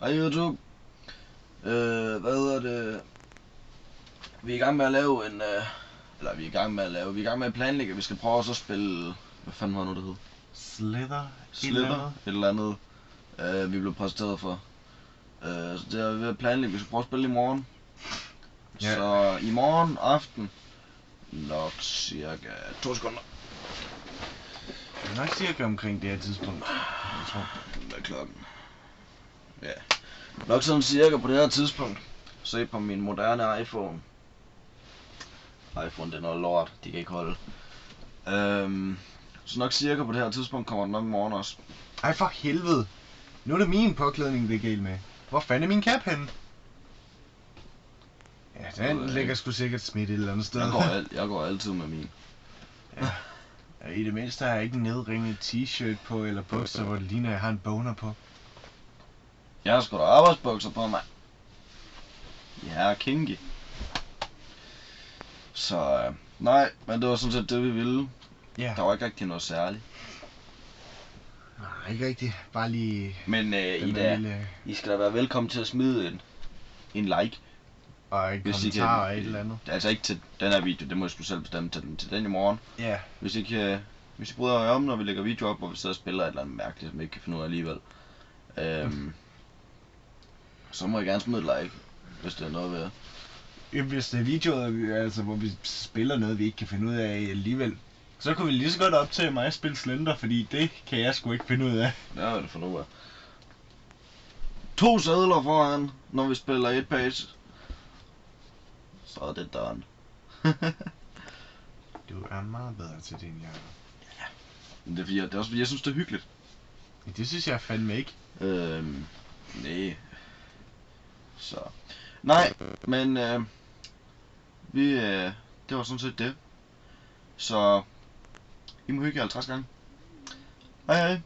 Hej YouTube. Hvad hedder det? Vi er i gang med at lave en... vi er i gang med at planlægge, at vi skal prøve at spille... Hvad fanden var nu det hed? Slither? Et eller andet. Vi blev præsenteret for. Så det er vi ved at planlægge, vi skal prøve at spille i morgen. Ja. Så i morgen aften... Nok cirka 2 sekunder. Det er nok cirka omkring det her tidspunkt, jeg tror. Hvad er klokken? Ja. Nok sådan cirka på det her tidspunkt. Se på min moderne iPhone. iPhone, det er noget lort, de kan ikke holde. Så nok cirka på det her tidspunkt kommer den op i morgen også. Ej for helvede. Nu er det min påklædning, det er galt med. Hvor fanden er min cap henne? Ja, den ligger sgu sikkert smidt et eller andet sted. Jeg går altid med min. Ja. I det mindste har jeg ikke en nedringet t-shirt på eller bukser, hvor det ligner, at jeg har en boner på. Jeg har sgu da arbejdsbukser på mig. Jeg er kinky. Så nej, men det var sådan set det vi ville. Ja. Der var ikke rigtig noget særligt. Nej, ikke rigtigt. Bare lige... Men I skal da være velkommen til at smide en like. Og en kommentar og et eller andet. Altså ikke til den her video, det må jeg sgu selv bestemme, til den i morgen. Ja. Hvis I bryder jer om, når vi lægger video op, hvor vi sidder og spiller et eller andet mærkeligt, som vi ikke kan finde ud af alligevel. Så må I gerne smide et like, hvis det er noget ved. Hvis det er videoer, altså, hvor vi spiller noget, vi ikke kan finde ud af alligevel, så kunne vi lige så godt optage mig at spille Slender, fordi det kan jeg sgu ikke finde ud af. Ja, hvad er det for noget? 2 sædler foran, når vi spiller et page. Så er det done. Du er meget bedre til det, end jeg er. Ja. Det er også fordi, jeg synes, det er hyggeligt. Ja, det synes jeg fandme ikke. Nej. Så. Nej, men det var sådan set det. Så I må hygge jer 50 gange. Hej hej.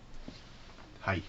Hej.